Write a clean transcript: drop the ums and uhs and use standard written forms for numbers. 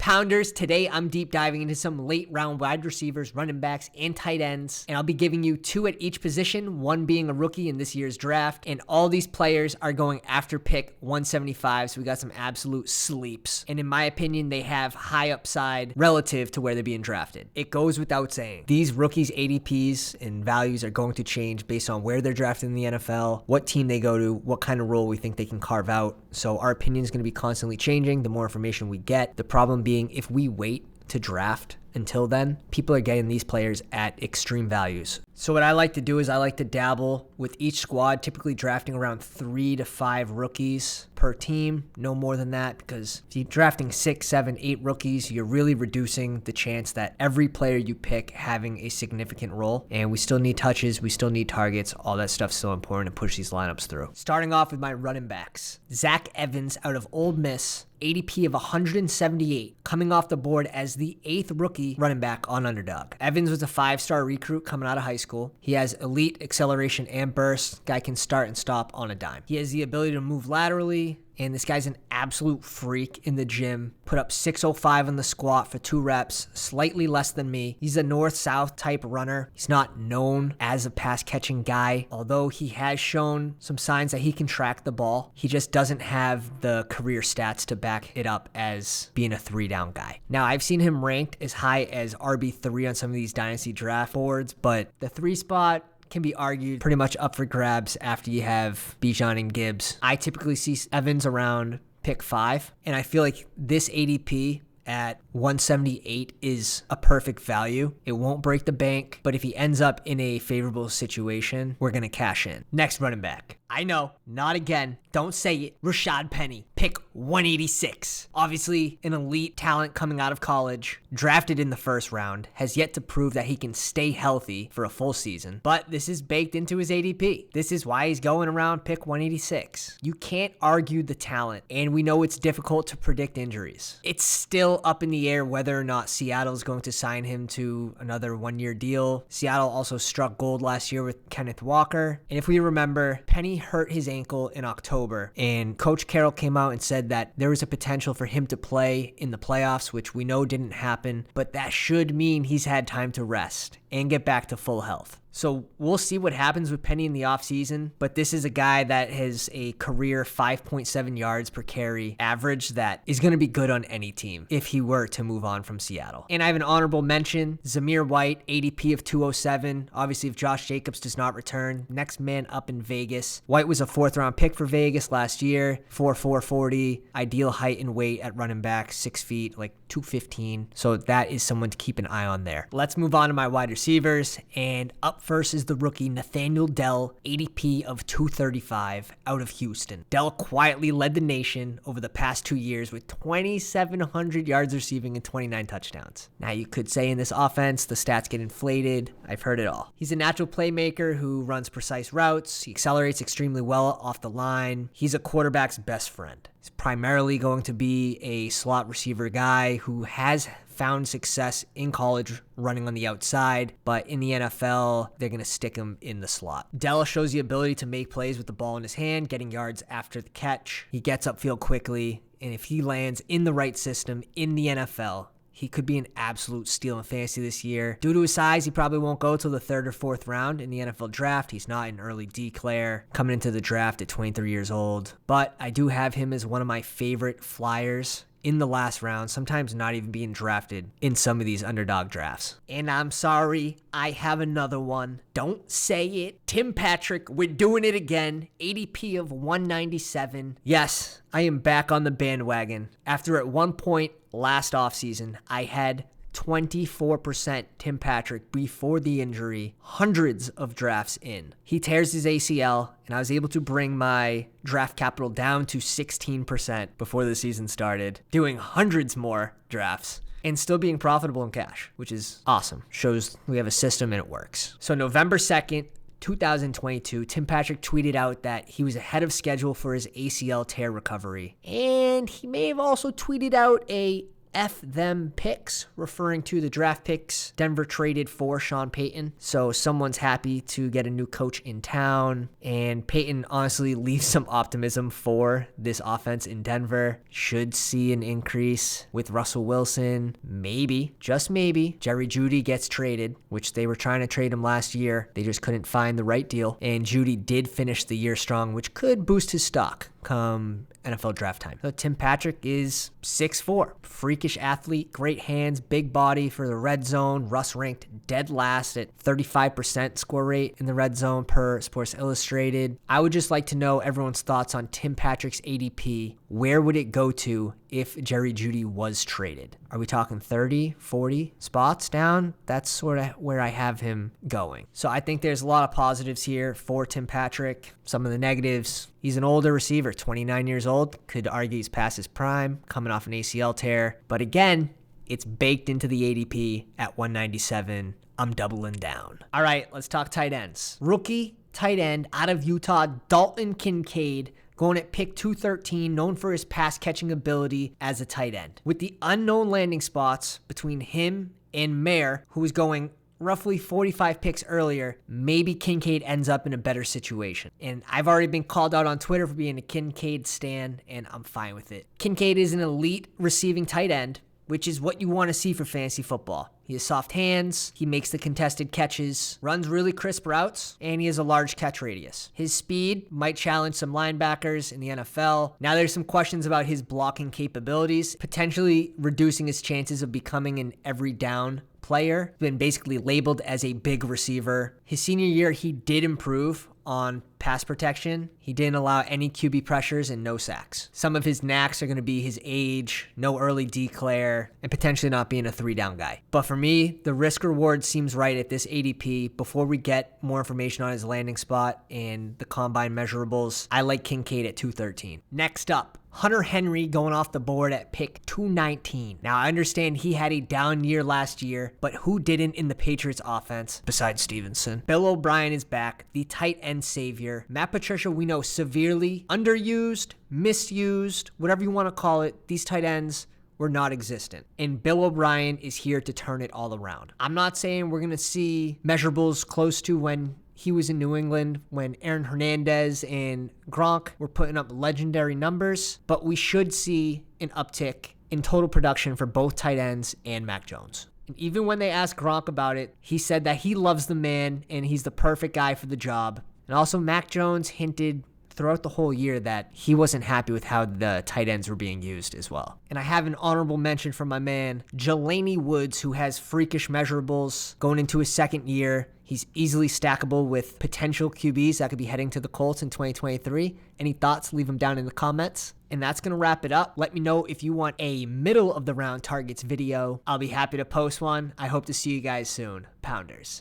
Pounders, today I'm deep diving into some late round wide receivers, running backs, and tight ends, and I'll be giving you 2 at each position, 1 being a rookie in this year's draft, and all these players are going after pick 175, so we got some absolute sleeps, and in my opinion, they have high upside relative to where they're being drafted. It goes without saying. These rookies' ADPs and values are going to change based on where they're drafted in the NFL, what team they go to, what kind of role we think they can carve out, so our opinion is going to be constantly changing the more information we get. The problem being, if we wait to draft until then, people are getting these players at extreme values. So what I like to do is I like to dabble with each squad, typically drafting around 3 to 5 rookies per team, no more than that, because if you're drafting 6, 7, 8 rookies, you're really reducing the chance that every player you pick having a significant role. And we still need touches, we still need targets, all that stuff's so important to push these lineups through. Starting off with my running backs, Zach Evans out of Ole Miss, ADP of 178, coming off the board as the 8th rookie running back on Underdog. Evans was a 5-star recruit coming out of high school. He has elite acceleration and burst. Guy can start and stop on a dime. He has the ability to move laterally, and this guy's an absolute freak in the gym. Put up 605 on the squat for 2 reps, slightly less than me. He's a north-south type runner. He's not known as a pass-catching guy, although he has shown some signs that he can track the ball. He just doesn't have the career stats to back it up as being a 3-down guy. Now, I've seen him ranked as high as RB3 on some of these dynasty draft boards, but the 3 spot can be argued pretty much up for grabs after you have Bijan and Gibbs. I typically see Evans around pick 5, and I feel like this ADP at 178 is a perfect value. It won't break the bank, but if he ends up in a favorable situation, we're going to cash in. Next running back. I know, not again. Don't say it. Rashad Penny, pick 186. Obviously, an elite talent coming out of college, drafted in the first round, has yet to prove that he can stay healthy for a full season, but this is baked into his ADP. This is why he's going around pick 186. You can't argue the talent, and we know it's difficult to predict injuries. It's still up in the air whether or not Seattle is going to sign him to another 1-year deal. Seattle also struck gold last year with Kenneth Walker, and if we remember, Penny hurt his ankle in October, and Coach Carroll came out and said that there was a potential for him to play in the playoffs, which we know didn't happen, but that should mean he's had time to rest and get back to full health. So we'll see what happens with Penny in the offseason, but this is a guy that has a career 5.7 yards per carry average that is going to be good on any team if he were to move on from Seattle. And I have an honorable mention, Zamir White, ADP of 207. Obviously, if Josh Jacobs does not return, next man up in Vegas. White was a 4th-round pick for Vegas last year, 4'4", ideal height and weight at running back, 6 feet, like 215. So that is someone to keep an eye on there. Let's move on to my wide receivers, and up first is the rookie Nathaniel Dell, ADP of 235 out of Houston. Dell quietly led the nation over the past 2 years with 2,700 yards receiving and 29 touchdowns. Now you could say in this offense, the stats get inflated. I've heard it all. He's a natural playmaker who runs precise routes. He accelerates extremely well off the line. He's a quarterback's best friend. He's primarily going to be a slot receiver guy who has found success in college running on the outside, but in the NFL, they're going to stick him in the slot. Dell shows the ability to make plays with the ball in his hand, getting yards after the catch. He gets upfield quickly, and if he lands in the right system in the NFL, he could be an absolute steal in fantasy this year. Due to his size, he probably won't go till the 3rd or 4th round in the NFL draft. He's not an early declare coming into the draft at 23 years old, but I do have him as one of my favorite flyers in the last round, sometimes not even being drafted in some of these Underdog drafts. And I'm sorry, I have another one. Don't say it. Tim Patrick, we're doing it again. ADP of 197. Yes, I am back on the bandwagon. After at one point last offseason, I had 24% Tim Patrick before the injury, hundreds of drafts in. He tears his ACL, and I was able to bring my draft capital down to 16% before the season started, doing hundreds more drafts and still being profitable in cash, which is awesome. Shows we have a system and it works. So November 2nd, 2022, Tim Patrick tweeted out that he was ahead of schedule for his ACL tear recovery. And he may have also tweeted out a F them picks, referring to the draft picks Denver traded for Sean Payton. So someone's happy to get a new coach in town, and Payton honestly leaves some optimism for this offense in Denver. Should see an increase with Russell Wilson. Maybe, just maybe, Jerry Jeudy gets traded, which they were trying to trade him last year. They just couldn't find the right deal, and Jeudy did finish the year strong, which could boost his stock come NFL draft time. So Tim Patrick is 6'4", freakish athlete, great hands, big body for the red zone. Russ ranked dead last at 35% score rate in the red zone per Sports Illustrated. I would just like to know everyone's thoughts on Tim Patrick's ADP. Where would it go to if Jerry Jeudy was traded? Are we talking 30, 40 spots down? That's sort of where I have him going. So I think there's a lot of positives here for Tim Patrick. Some of the negatives: he's an older receiver, 29 years old. Could argue he's past his prime, coming off an ACL tear. But again, it's baked into the ADP at 197. I'm doubling down. All right, let's talk tight ends. Rookie tight end out of Utah, Dalton Kincaid, going at pick 213, known for his pass-catching ability as a tight end. With the unknown landing spots between him and Mayer, who was going roughly 45 picks earlier, maybe Kincaid ends up in a better situation. And I've already been called out on Twitter for being a Kincaid stan, and I'm fine with it. Kincaid is an elite receiving tight end, which is what you want to see for fantasy football. He has soft hands, he makes the contested catches, runs really crisp routes, and he has a large catch radius. His speed might challenge some linebackers in the NFL. Now there's some questions about his blocking capabilities, potentially reducing his chances of becoming an every down player. Been basically labeled as a big receiver. His senior year, he did improve on pass protection. He didn't allow any QB pressures and no sacks. Some of his knacks are going to be his age, no early declare, and potentially not being a 3-down guy. But for me, the risk reward seems right at this ADP. Before we get more information on his landing spot and the combine measurables, I like Kincaid at 213. Next up, Hunter Henry going off the board at pick 219. Now, I understand he had a down year last year, but who didn't in the Patriots offense besides Stevenson? Bill O'Brien is back, the tight end savior. Matt Patricia, we know, severely underused, misused, whatever you want to call it. These tight ends were not existent. And Bill O'Brien is here to turn it all around. I'm not saying we're going to see measurables close to when he was in New England, when Aaron Hernandez and Gronk were putting up legendary numbers, but we should see an uptick in total production for both tight ends and Mac Jones. And even when they asked Gronk about it, he said that he loves the man and he's the perfect guy for the job. And also Mac Jones hinted throughout the whole year that he wasn't happy with how the tight ends were being used as well. And I have an honorable mention for my man, Jelani Woods, who has freakish measurables going into his second year. He's easily stackable with potential QBs that could be heading to the Colts in 2023. Any thoughts? Leave them down in the comments. And that's going to wrap it up. Let me know if you want a middle of the round targets video. I'll be happy to post one. I hope to see you guys soon. Pounders.